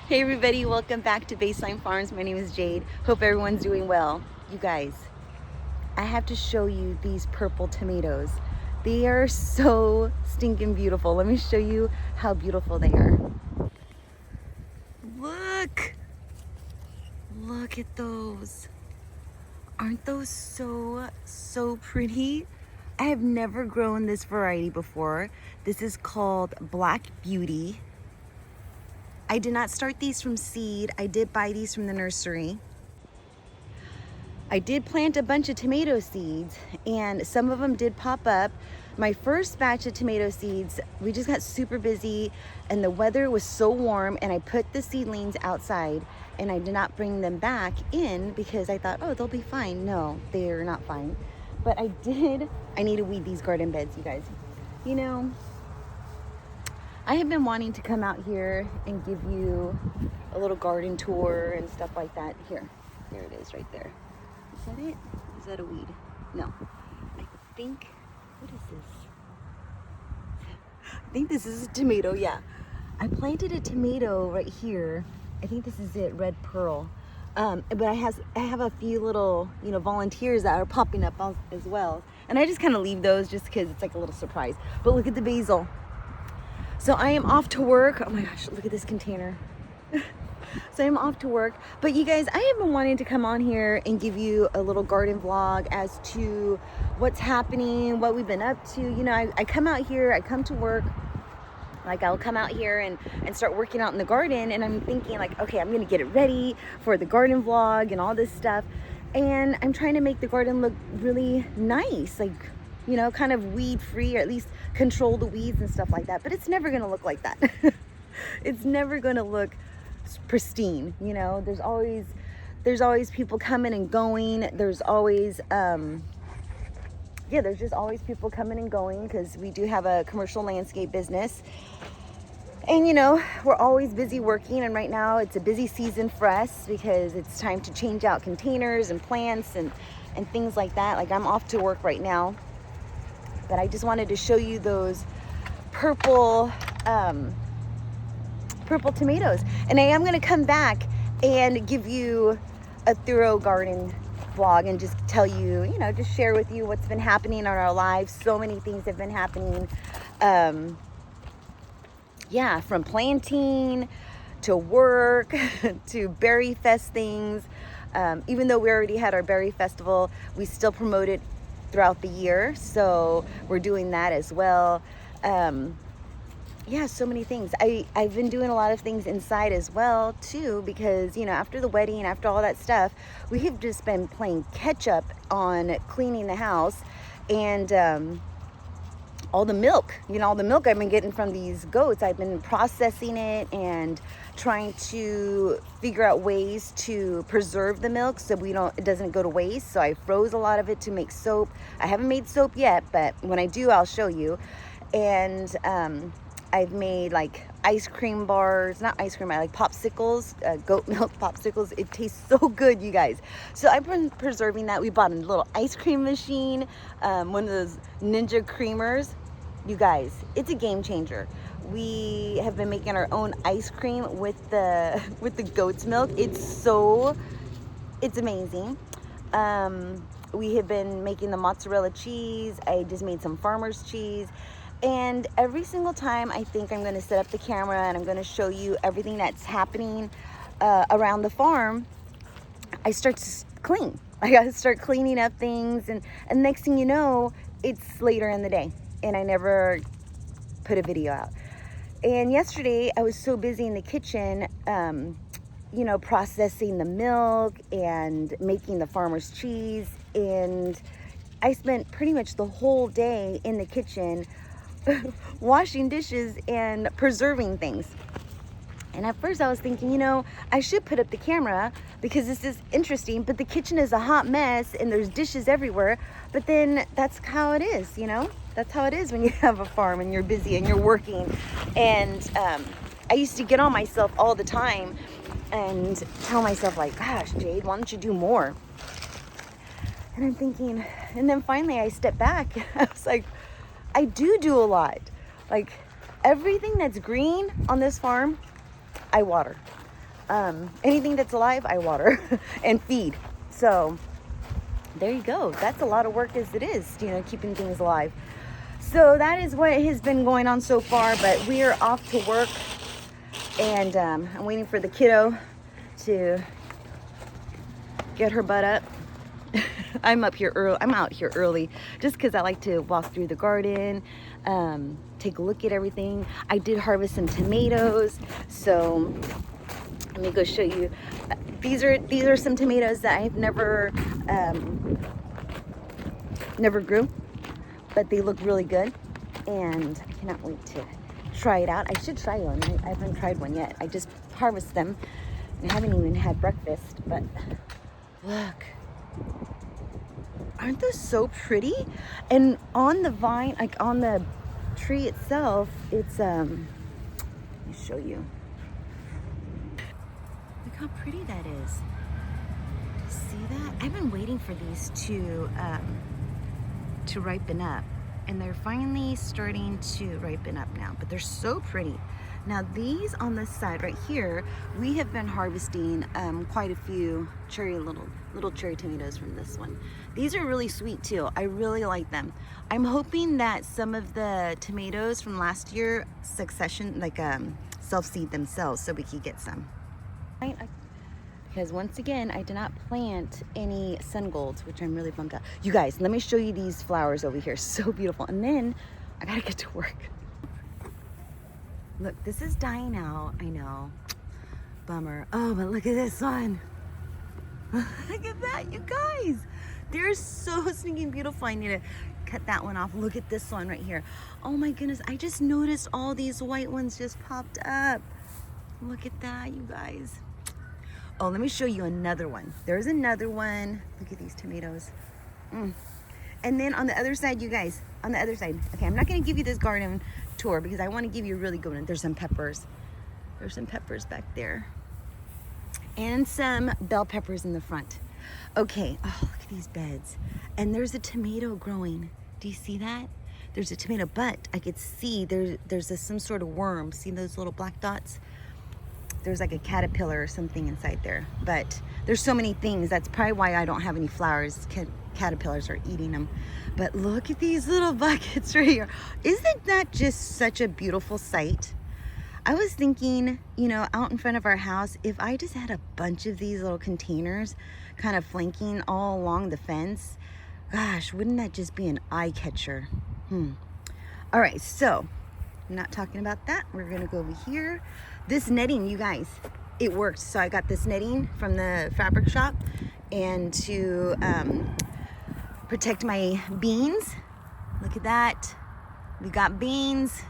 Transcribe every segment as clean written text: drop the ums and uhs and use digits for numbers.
Hey everybody, welcome back to Baseline Farms. My name is Jade. Hope everyone's doing well. You guys, I have to show you these purple tomatoes. They are so stinking beautiful. Let me show you how beautiful they are. Look! Look at those. Aren't those so pretty? I have never grown this variety before. This is called Black Beauty. I did not start these from seed. I did buy these from the nursery. I did plant a bunch of tomato seeds and some of them did pop up. My first batch of tomato seeds, we just got super busy and the weather was so warm, and I put the seedlings outside and I did not bring them back in because I thought, oh, they'll be fine. No, they're not fine. But I need to weed these garden beds, you guys. You know, I have been wanting to come out here and give you a little garden tour and stuff like that. Here, there it is right there. Is that it? Is that a weed? No. I think, what is this? I think this is a tomato, yeah. I planted a tomato right here. I think this is it, red pearl. But I have a few little, volunteers that are popping up as well. And I just kind of leave those just because it's like a little surprise. But look at the basil. So I am off to work. Oh my gosh, look at this container. So I'm off to work. But you guys, I have been wanting to come on here and give you a little garden vlog as to what's happening, what we've been up to. I come out here, I come to work. Like I'll come out here and start working out in the garden, and I'm thinking like, okay, I'm gonna get it ready for the garden vlog and all this stuff. And I'm trying to make the garden look really nice, like, kind of weed free, or at least control the weeds and stuff like that. But it's never gonna look like that. It's never gonna look pristine. There's always people coming and going. There's always there's just always people coming and going because we do have a commercial landscape business. And we're always busy working, and right now it's a busy season for us because it's time to change out containers and plants and things like that. Like I'm off to work right now, but I just wanted to show you those purple tomatoes. And I am going to come back and give you a thorough garden vlog and just tell you, just share with you what's been happening in our lives. So many things have been happening. From planting to work to berry fest things. Even though we already had our berry festival, we still promote it throughout the year. So we're doing that as well. So many things. I've been doing a lot of things inside as well too, because after the wedding, after all that stuff, we have just been playing catch up on cleaning the house, and all the milk I've been getting from these goats. I've been processing it and trying to figure out ways to preserve the milk so it doesn't go to waste. So I froze a lot of it to make soap. I haven't made soap yet, but when I do, I'll show you. And I've made like ice cream bars, not ice cream, I like popsicles, goat milk popsicles. It tastes so good, you guys. So I've been preserving that. We bought a little ice cream machine, one of those Ninja creamers. You guys, it's a game changer. We have been making our own ice cream with the goat's milk. It's amazing. We have been making the mozzarella cheese. I just made some farmer's cheese. And every single time I think I'm going to set up the camera and I'm going to show you everything that's happening around the farm, I start to clean. I got to start cleaning up things, and next thing you know, it's later in the day and I never put a video out. And yesterday I was so busy in the kitchen, processing the milk and making the farmer's cheese, and I spent pretty much the whole day in the kitchen washing dishes and preserving things. And at first I was thinking, I should put up the camera because this is interesting, but the kitchen is a hot mess and there's dishes everywhere. But then that's how it is, that's how it is when you have a farm and you're busy and you're working. And I used to get on myself all the time and tell myself like, gosh, Jade, why don't you do more? And I'm thinking, and then finally I stepped back and I was like, I do a lot. Like everything that's green on this farm, I water. Anything that's alive, I water and feed. So there you go. That's a lot of work as it is, you know, keeping things alive. So that is what has been going on so far, but we are off to work, and I'm waiting for the kiddo to get her butt up. I'm out here early just because I like to walk through the garden, take a look at everything. I did harvest some tomatoes, so let me go show you. These are some tomatoes that I've never grew, but they look really good, and I cannot wait to try it out. I should try one. I haven't tried one yet. I just harvest them. I haven't even had breakfast, but look. Aren't those so pretty? And on the vine, like on the tree itself, it's let me show you. Look how pretty that is. Do you see that? I've been waiting for these to ripen up, and they're finally starting to ripen up now, but they're so pretty. Now these on this side right here, we have been harvesting quite a few little cherry tomatoes from this one. These are really sweet too. I really like them. I'm hoping that some of the tomatoes from last year succession, like self-seed themselves, so we can get some. Because once again, I did not plant any sun golds, which I'm really bummed out. You guys, let me show you these flowers over here. So beautiful. And then I gotta get to work. Look, this is dying out. I know. Bummer. Oh, but look at this one. Look at that, you guys. They're so stinking beautiful. I need to cut that one off. Look at this one right here. Oh my goodness. I just noticed all these white ones just popped up. Look at that, you guys. Oh, let me show you another one. There's another one. Look at these tomatoes. And then on the other side, you guys, on the other side. Okay, I'm not going to give you this garden tour because I want to give you a really good one. There's some peppers. There's some peppers back there. And some bell peppers in the front. Okay, oh, look at these beds. And there's a tomato growing. Do you see that? There's a tomato, but I could see there's some sort of worm. See those little black dots? There's like a caterpillar or something inside there. But there's so many things. That's probably why I don't have any flowers. Caterpillars are eating them. But look at these little buckets right here. Isn't that just such a beautiful sight? I was thinking, you know, out in front of our house, if I just had a bunch of these little containers kind of flanking all along the fence, gosh, wouldn't that just be an eye catcher? All right, so I'm not talking about that. We're gonna go over here. This netting, you guys, it worked. So I got this netting from the fabric shop, and to protect my beans. Look at that. We got beans.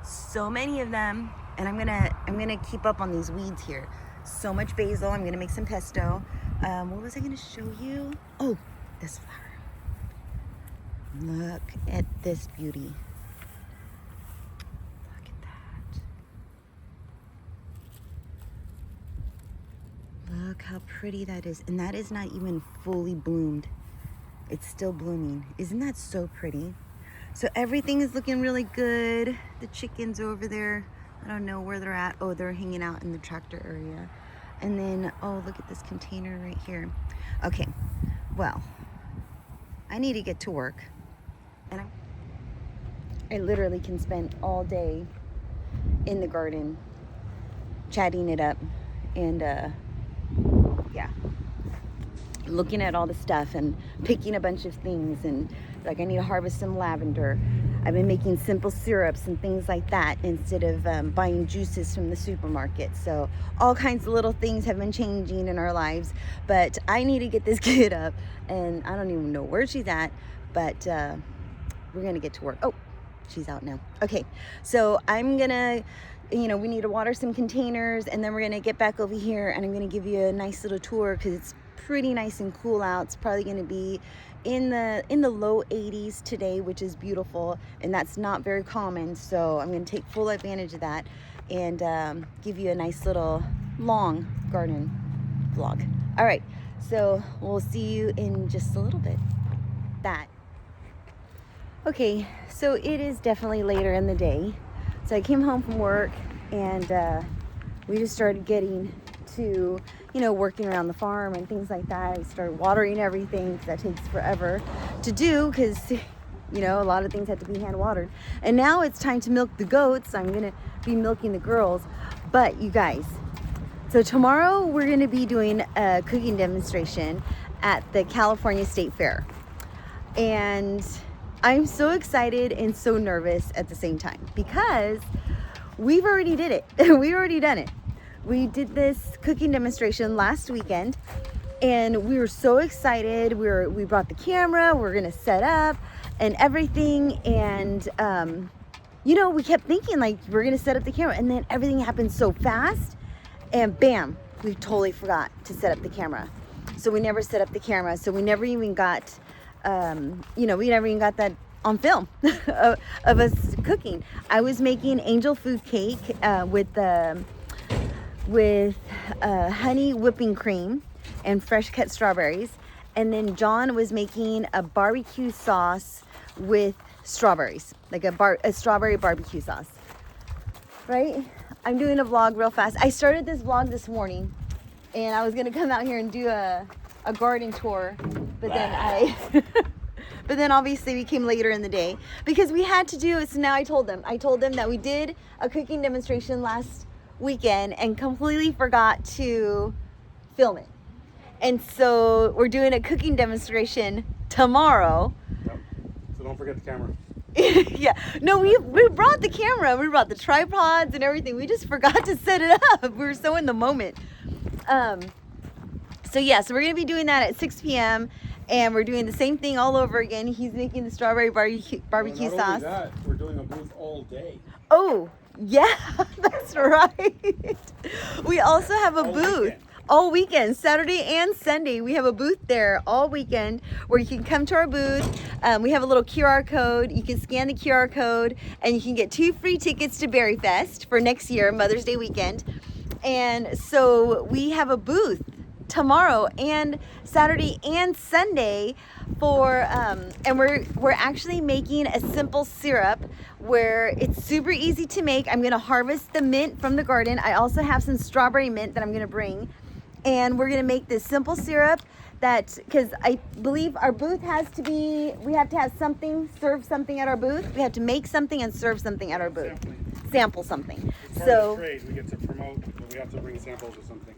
So many of them, and I'm gonna keep up on these weeds here. So much basil. I'm gonna make some pesto. What was I gonna show you? Oh, this flower. Look at this beauty. Look at that. Look how pretty that is, and that is not even fully bloomed. It's still blooming. Isn't that so pretty? So everything is looking really good. The chickens over there, I don't know where they're at. Oh, they're hanging out in the tractor area. And then, oh, look at this container right here. Okay, well, I need to get to work. And I literally can spend all day in the garden, chatting it up, and yeah, looking at all the stuff and picking a bunch of things, and like I need to harvest some lavender. I've been making simple syrups and things like that instead of buying juices from the supermarket. So all kinds of little things have been changing in our lives, but I need to get this kid up, and I don't even know where she's at, but we're gonna get to work. Oh, she's out now. Okay, so I'm gonna, you know, we need to water some containers, and then we're gonna get back over here, and I'm gonna give you a nice little tour because it's pretty nice and cool out. It's probably going to be in the low 80s today, which is beautiful, and that's not very common. So I'm going to take full advantage of that and give you a nice little long garden vlog. All right, so we'll see you in just a little bit. Okay, so it is definitely later in the day. So I came home from work, and we just started getting to, you know, working around the farm and things like that. We started watering everything. That takes forever to do because, you know, a lot of things have to be hand watered. And now it's time to milk the goats. I'm gonna be milking the girls. But you guys, so tomorrow we're gonna be doing a cooking demonstration at the California State Fair. And I'm so excited and so nervous at the same time because we've already did it. We've already done it. We did this cooking demonstration last weekend and we were so excited. We brought the camera, we're gonna set up and everything. And, you know, we kept thinking like we're gonna set up the camera and then everything happened so fast and bam, we totally forgot to set up the camera. So we never set up the camera. So we never even got, you know, we never even got that on film of us cooking. I was making angel food cake with honey whipping cream and fresh cut strawberries. And then John was making a barbecue sauce with strawberries, like a strawberry barbecue sauce, right? I'm doing a vlog real fast. I started this vlog this morning and I was gonna come out here and do a garden tour, but then but then obviously we came later in the day because we had to do it. So now I told them that we did a cooking demonstration last weekend and completely forgot to film it. And so we're doing a cooking demonstration tomorrow. Yep. So don't forget the camera. Yeah, no, we brought the camera, we brought the tripods and everything. We just forgot to set it up. We were so in the moment. So yeah, so we're gonna be doing that at 6 p.m. and we're doing the same thing all over again. He's making the strawberry barbecue Not sauce. only that, we're doing a booth all day. Oh, yeah, that's right. We also have a booth. All weekend, Saturday and Sunday. We have a booth there all weekend where you can come to our booth. We have a little QR code. You can scan the QR code and you can get 2 free tickets to Berry Fest for next year, Mother's Day weekend. And so we have a booth tomorrow and Saturday and Sunday for and we're actually making a simple syrup where it's super easy to make. I'm gonna harvest the mint from the garden. I also have some strawberry mint that I'm gonna bring. And we're gonna make this simple syrup that, because I believe our booth has to be, we have to have something, serve something at our booth. We have to make something and serve something at our booth. Sample something. So trade, we get to promote, but we have to bring samples of something.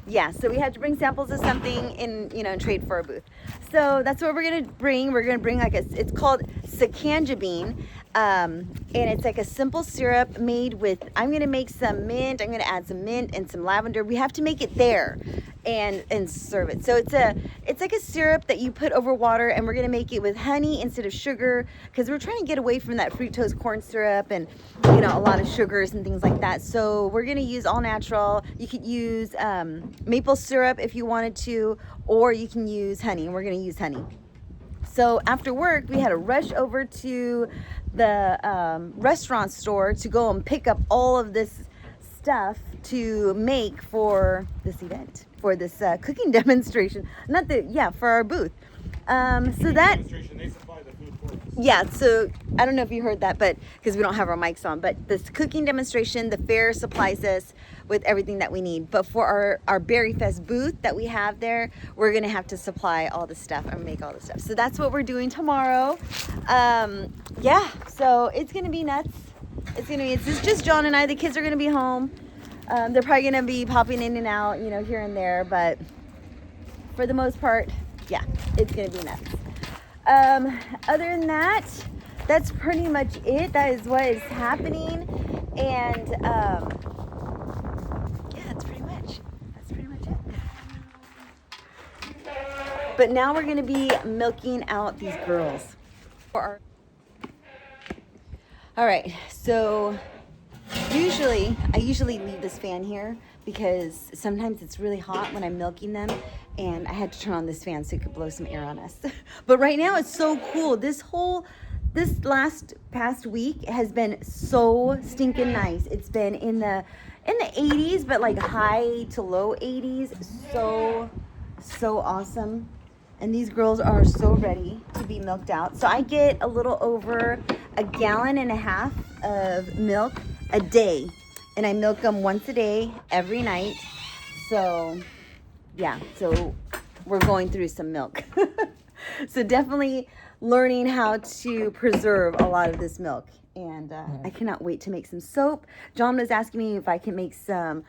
Yeah, so we have to bring samples of something in, you know, and trade for our booth. So that's what we're gonna bring. We're gonna bring like it's called Sakanja bean. And it's like a simple syrup made with, I'm gonna make some mint, I'm gonna add some mint and some lavender. We have to make it there and serve it. So it's like a syrup that you put over water, and we're gonna make it with honey instead of sugar because we're trying to get away from that fructose corn syrup and, you know, a lot of sugars and things like that. So we're gonna use all natural. You could use maple syrup if you wanted to, or you can use honey, and we're gonna use honey. So after work, we had to rush over to the restaurant store to go and pick up all of this stuff to make for this event, for this cooking demonstration. For our booth. So that, They supply the food for us. yeah, so I don't know if you heard that, but because we don't have our mics on, but this cooking demonstration, the fair supplies us with everything that we need. But for our Berry Fest booth that we have there, we're gonna have to supply all the stuff and make all the stuff. So that's what we're doing tomorrow. Yeah, so it's gonna be nuts. It's just John and I. The kids are gonna be home. They're probably gonna be popping in and out, you know, here and there, but for the most part, yeah, it's gonna be nuts. Other than that, that's pretty much it. That is what is happening. And yeah, that's pretty much it. But now we're gonna be milking out these girls. All right, so I usually leave this fan here because sometimes it's really hot when I'm milking them, and I had to turn on this fan so it could blow some air on us. But right now it's so cool. This past week has been so stinking nice. It's been in the 80s, but like high to low 80s. So awesome. And these girls are so ready to be milked out. So I get a little over 1.5 gallons of milk a day. and I milk them once a day, every night. So, yeah, so we're going through some milk. So definitely learning how to preserve a lot of this milk. And I cannot wait to make some soap. John was asking me if I can make some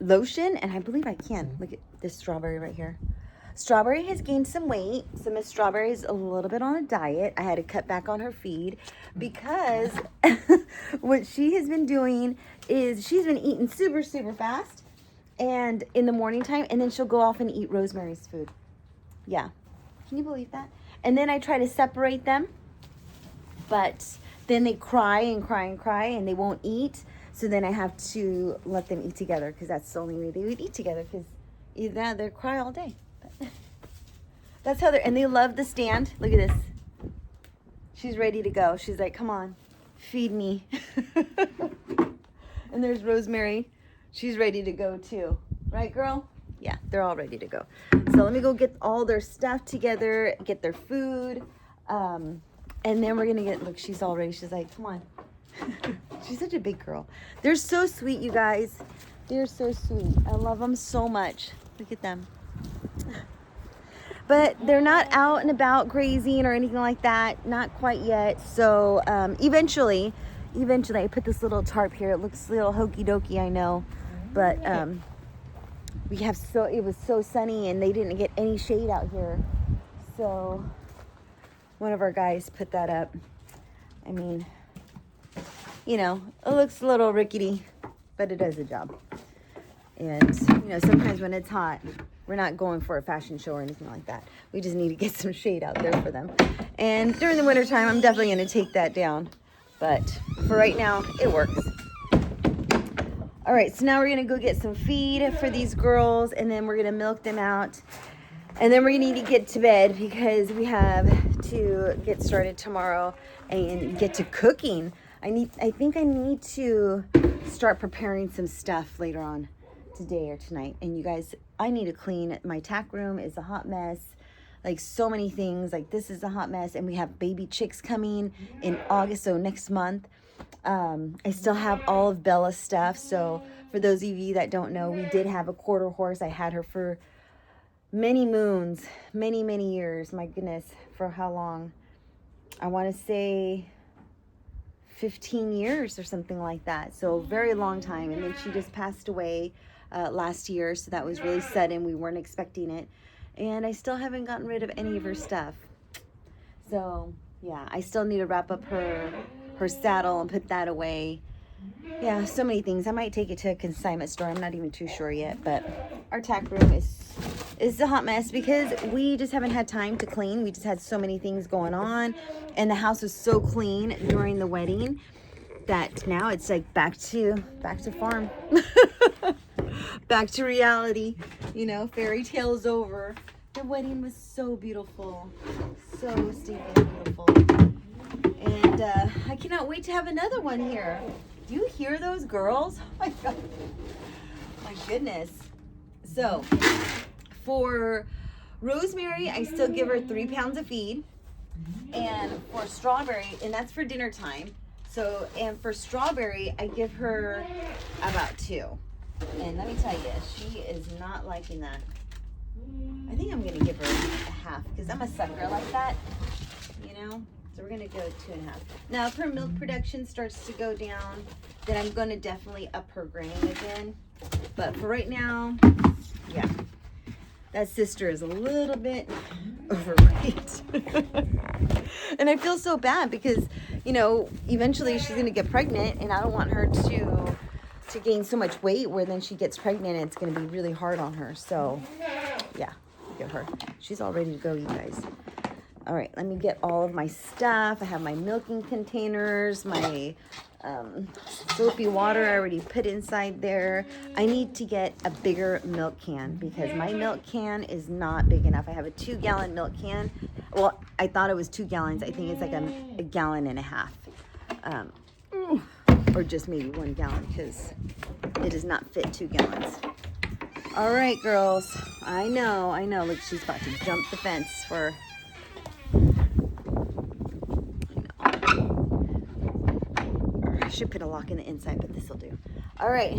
lotion, and I believe I can. Look at this strawberry right here. Strawberry has gained some weight, so Miss Strawberry's a little bit on a diet. I had to cut back on her feed because what she has been doing is she's been eating super, super fast and in the morning time, and then she'll go off and eat Rosemary's food. Yeah. Can you believe that? And then I try to separate them, but then they cry and cry and cry and they won't eat. So then I have to let them eat together because that's the only way they would eat together, because either that or they cry all day. That's how and they love the stand. Look at this. She's ready to go. She's like, come on, feed me. And there's Rosemary. She's ready to go too. Right, girl? Yeah, they're all ready to go. So let me go get all their stuff together, get their food. And then we're going to get, look, she's all ready. She's like, come on. She's such a big girl. They're so sweet, you guys. They're so sweet. I love them so much. Look at them. But they're not out and about grazing or anything like that. Not quite yet. So eventually I put this little tarp here. It looks a little hokey dokey, I know. But it was so sunny and they didn't get any shade out here. So one of our guys put that up. I mean, you know, it looks a little rickety, but it does the job. And, you know, sometimes when it's hot, we're not going for a fashion show or anything like that. We just need to get some shade out there for them. And during the wintertime, I'm definitely going to take that down. But for right now, it works. All right, so now we're going to go get some feed for these girls, and then we're going to milk them out. And then we're going to need to get to bed because we have to get started tomorrow and get to cooking. I think I need to start preparing some stuff later on today or tonight. And you guys, I need to clean. My tack room is a hot mess. Like so many things. Like this is a hot mess. And we have baby chicks coming in August, so next month. I still have all of Bella's stuff. So for those of you that don't know, we did have a quarter horse. I had her for many moons, many, many years. My goodness, for how long? I want to say 15 years or something like that. So very long time. And then she just passed away last year. So that was really sudden. We weren't expecting it. And I still haven't gotten rid of any of her stuff. So yeah, I still need to wrap up her saddle and put that away. Yeah, so many things. I might take it to a consignment store. I'm not even too sure yet. But our tack room is a hot mess because we just haven't had time to clean. We just had so many things going on, and the house was so clean during the wedding that now it's like back to farm. Back to reality. You know, fairy tale's over. The wedding was so beautiful. So stinking beautiful. And I cannot wait to have another one here. Do you hear those girls? Oh my God. My goodness. So, for Rosemary, I still give her 3 pounds of feed. And for Strawberry, and that's for dinner time. So, and for Strawberry, I give her about 2. And let me tell you, she is not liking that. I think I'm going to give her a half because I'm a sucker like that, you know? So we're going to go 2.5. Now, if her milk production starts to go down, then I'm going to definitely up her grain again. But for right now, yeah, that sister is a little bit overweight. And I feel so bad because, you know, eventually she's going to get pregnant, and I don't want her to gain so much weight where then she gets pregnant and it's going to be really hard on her. So, yeah, look at her. She's all ready to go, you guys. All right, let me get all of my stuff. I have my milking containers, my soapy water I already put inside there. I need to get a bigger milk can because my milk can is not big enough. I have a 2-gallon milk can. Well, I thought it was 2 gallons. I think it's like a gallon and a half. Or just maybe 1 gallon because it does not fit 2 gallons. All right, girls. I know. Look, she's about to jump the fence for... should put a lock in the inside, but this will do. All right,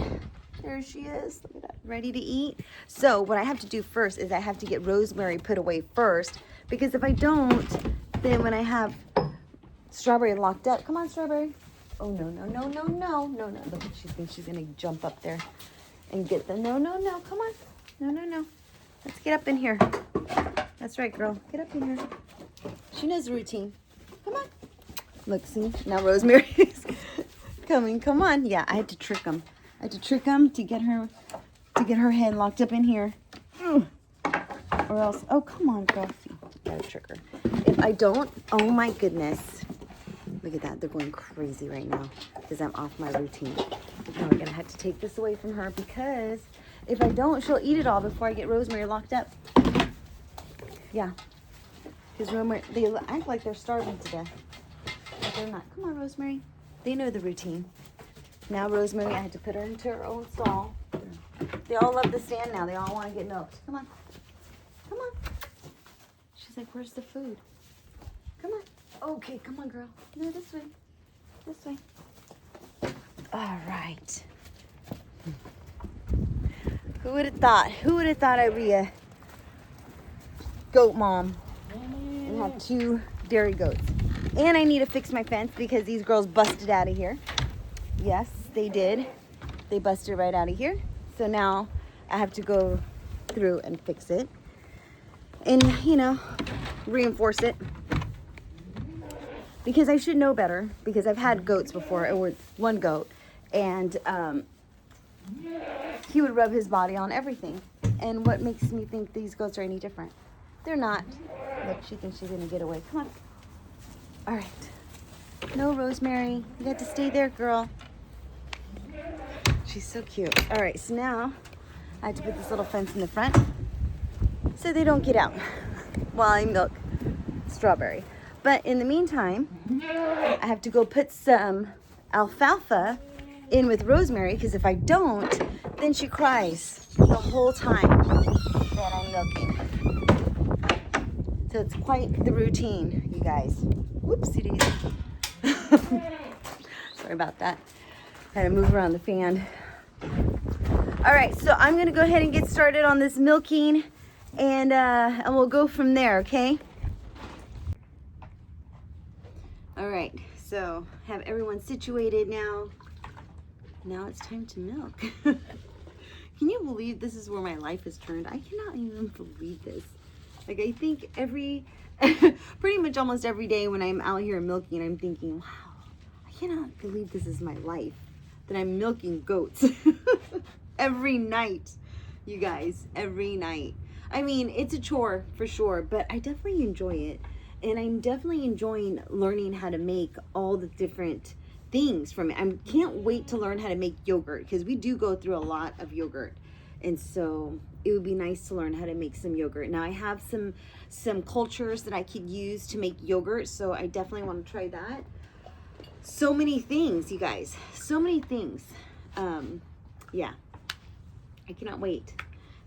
there she is. Look at that, ready to eat. So what I have to do first is I have to get Rosemary put away first, because if I don't, then when I have Strawberry locked up, come on, Strawberry. Oh, no, no, no, no, no, no, no. Look, she thinks she's gonna jump up there and get the, no, no, no, come on. No, no, no. Let's get up in here. That's right, girl. Get up in here. She knows the routine. Come on. Look, see? Now Rosemary is coming. Come on. Yeah, I had to trick him. I had to trick him to get her head locked up in here. Or else, oh, come on, girl. See, gotta trick her. If I don't, oh my goodness. Look at that. They're going crazy right now because I'm off my routine. Now we're gonna have to take this away from her because if I don't, she'll eat it all before I get Rosemary locked up. Yeah. Because Rosemary, they act like they're starving to death. But they're not. Come on, Rosemary. They know the routine. Now Rosemary, I had to put her into her own stall. They all love the stand now. They all want to get milked. Come on. Come on. She's like, where's the food? Come on. Okay, come on, girl. No, this way. This way. All right. Who would have thought? Who would have thought I'd be a goat mom and have 2 dairy goats? And I need to fix my fence because these girls busted out of here. Yes, they did. They busted right out of here. So now I have to go through and fix it. And, you know, reinforce it. Because I should know better. Because I've had goats before. Or one goat. And he would rub his body on everything. And what makes me think these goats are any different? They're not. Look, she thinks she's going to get away. Come on. All right. No, Rosemary. You got to stay there, girl. She's so cute. All right, so now I have to put this little fence in the front so they don't get out while I milk Strawberry. But in the meantime, I have to go put some alfalfa in with Rosemary because if I don't, then she cries the whole time that I'm milking. So it's quite the routine, you guys. Whoopsie daisy. Sorry about that. I had to move around the fan. All right, so I'm gonna go ahead and get started on this milking, and we'll go from there, okay? All right, so have everyone situated now. Now it's time to milk. Can you believe this is where my life has turned? I cannot even believe this. Like, I think pretty much almost every day when I'm out here milking, I'm thinking, wow, I cannot believe this is my life, that I'm milking goats every night, you guys, every night. I mean, it's a chore for sure, but I definitely enjoy it. And I'm definitely enjoying learning how to make all the different things from it. I can't wait to learn how to make yogurt because we do go through a lot of yogurt. And so it would be nice to learn how to make some yogurt. Now I have some cultures that I could use to make yogurt, so I definitely want to try that. So many things, you guys. So many things. Yeah. I cannot wait.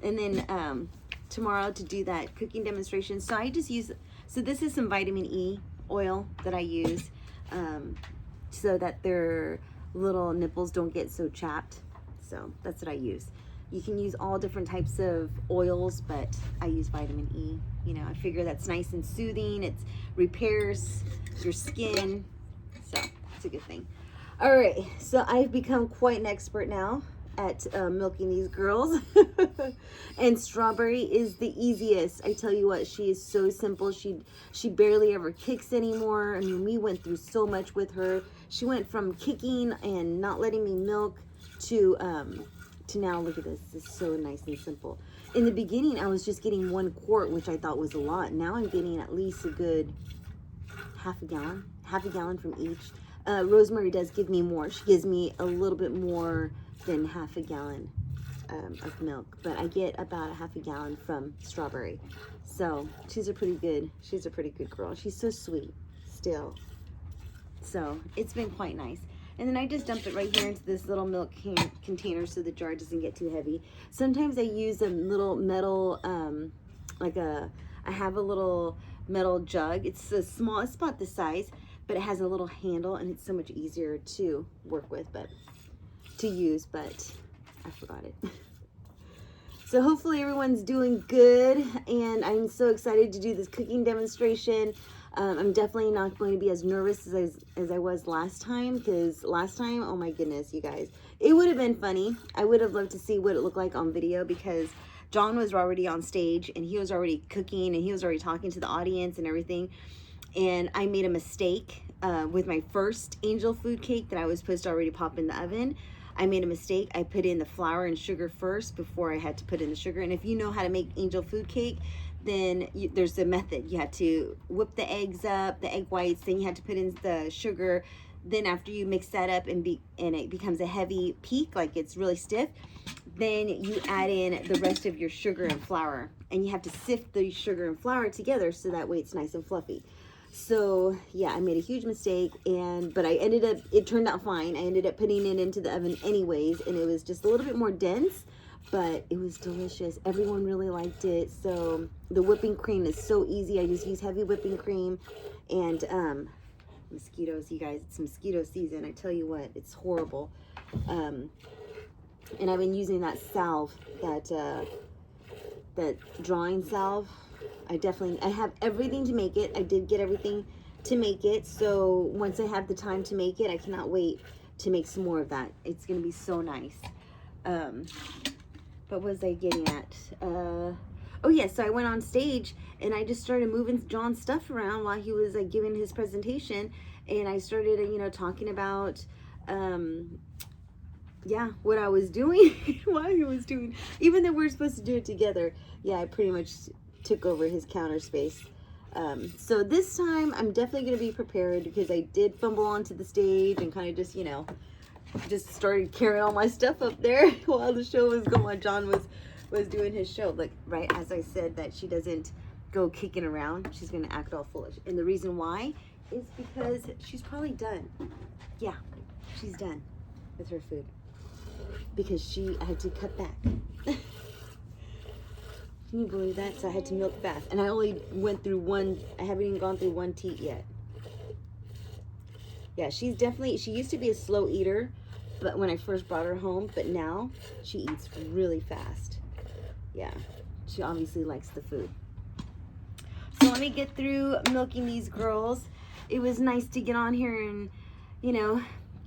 And then tomorrow to do that cooking demonstration. So I just use, so this is some vitamin E oil that I use so that their little nipples don't get so chapped. So that's what I use. You can use all different types of oils, but I use vitamin E. You know, I figure that's nice and soothing. It repairs your skin. So it's a good thing. All right, so I've become quite an expert now at milking these girls. And Strawberry is the easiest. I tell you what, she is so simple. She barely ever kicks anymore. I mean, we went through so much with her. She went from kicking and not letting me milk to now, look at this. It's so nice and simple. In the beginning, I was just getting 1 quart, which I thought was a lot. Now I'm getting at least a good half a gallon from each. Rosemary does give me more. She gives me a little bit more than half a gallon of milk, but I get about a half a gallon from Strawberry. So she's a pretty good girl. She's so sweet still. So it's been quite nice. And then I just dump it right here into this little milk container so the jar doesn't get too heavy. Sometimes I use a little metal, I have a little metal jug. It's a small, it's about this size, but it has a little handle and it's so much easier to work with, but to use, but I forgot it. So hopefully everyone's doing good, and I'm so excited to do this cooking demonstration. I'm definitely not going to be as nervous as I was last time, because last time, oh my goodness, you guys, it would have been funny. I would have loved to see what it looked like on video, because John was already on stage and he was already cooking and he was already talking to the audience and everything. And I made a mistake with my first angel food cake that I was supposed to already pop in the oven. I made a mistake. I put in the flour and sugar first before I had to put in the sugar. And if you know how to make angel food cake, then there's a method. You have to whip the eggs up, the egg whites, then you have to put in the sugar. Then after you mix that up and it becomes a heavy peak, like it's really stiff, then you add in the rest of your sugar and flour. And you have to sift the sugar and flour together so that way it's nice and fluffy. So yeah, I made a huge mistake, but I ended up, it turned out fine. I ended up putting it into the oven anyways, and it was just a little bit more dense, but it was delicious. Everyone really liked it. So the whipping cream is so easy. I just use heavy whipping cream, and mosquitoes, you guys, it's mosquito season. I tell you what, it's horrible. And I've been using that salve, that drawing salve. I have everything to make it. I did get everything to make it. So once I have the time to make it, I cannot wait to make some more of that. It's going to be so nice. But what was I getting at? Oh yeah, so I went on stage and I just started moving John's stuff around while he was like giving his presentation. And I started, talking about, yeah, what I was doing while he was doing, even though we were supposed to do it together. Yeah, I pretty much took over his counter space. So this time I'm definitely going to be prepared, because I did fumble onto the stage and kind of just, just started carrying all my stuff up there while the show was going, while John was doing his show. Like, right as I said that she doesn't go kicking around, she's going to act all foolish. And the reason why is because she's probably done. Yeah, she's done with her food, because she had to cut back. Can you believe that? So I had to milk fast. And I only went through one, I haven't even gone through one teat yet. Yeah, she used to be a slow eater, but when I first brought her home, but now she eats really fast. Yeah, she obviously likes the food. So let me get through milking these girls. It was nice to get on here and,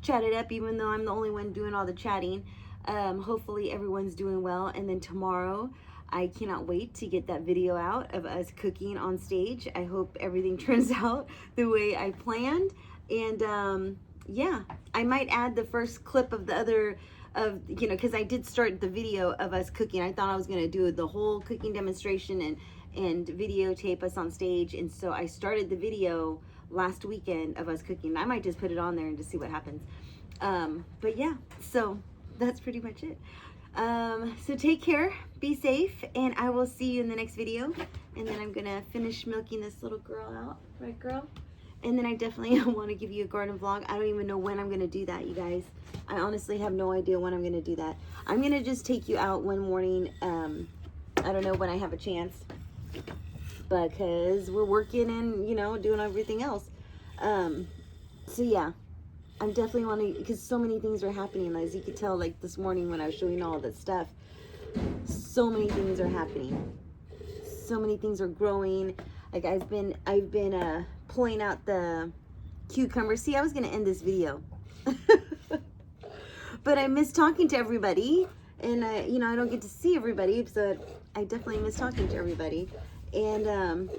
chat it up, even though I'm the only one doing all the chatting. Hopefully everyone's doing well. And then tomorrow, I cannot wait to get that video out of us cooking on stage. I hope everything turns out the way I planned. And yeah, I might add the first clip of the other, because I did start the video of us cooking. I thought I was going to do the whole cooking demonstration and videotape us on stage. And so I started the video last weekend of us cooking. I might just put it on there and just see what happens. But yeah, so that's pretty much it. So take care, be safe, and I will see you in the next video. And then I'm gonna finish milking this little girl out, right girl? And then I definitely want to give you a garden vlog. I don't even know when I'm gonna do that, you guys. I honestly have no idea when I'm gonna do that. I'm gonna just take you out one morning. I don't know when I have a chance, because we're working and doing everything else. So yeah, I'm definitely wanting, because so many things are happening, as you could tell, like this morning when I was showing all this stuff. So many things are happening. So many things are growing. Like I've been pulling out the cucumbers. See, I was gonna end this video, but I miss talking to everybody, and I don't get to see everybody, so I definitely miss talking to everybody. And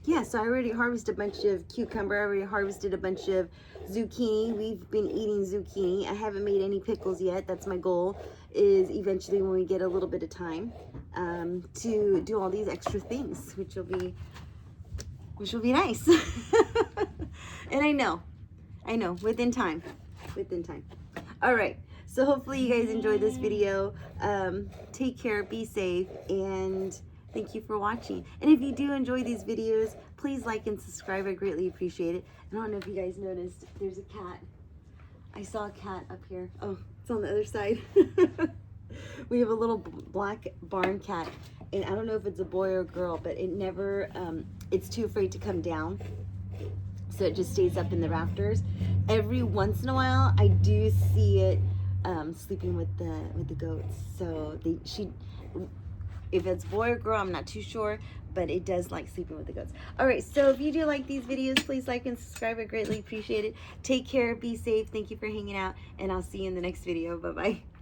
yeah, so I already harvested a bunch of cucumber. I already harvested a bunch of zucchini. We've been eating zucchini. I haven't made any pickles yet. That's my goal, is eventually when we get a little bit of time to do all these extra things, which will be nice. And I know, within time. All right, so hopefully you guys enjoyed this video. Take care, be safe, and thank you for watching. And if you do enjoy these videos, please like and subscribe. I greatly appreciate it. I don't know if you guys noticed, there's a cat. I saw a cat up here. Oh, it's on the other side. We have a little black barn cat, and I don't know if it's a boy or a girl, but it never, it's too afraid to come down. so it just stays up in the rafters. Every once in a while, I do see it sleeping with the goats. So if it's boy or girl, I'm not too sure, but it does like sleeping with the goats. All right, so if you do like these videos, please like and subscribe. I greatly appreciate it. Take care, be safe. Thank you for hanging out, and I'll see you in the next video. Bye-bye.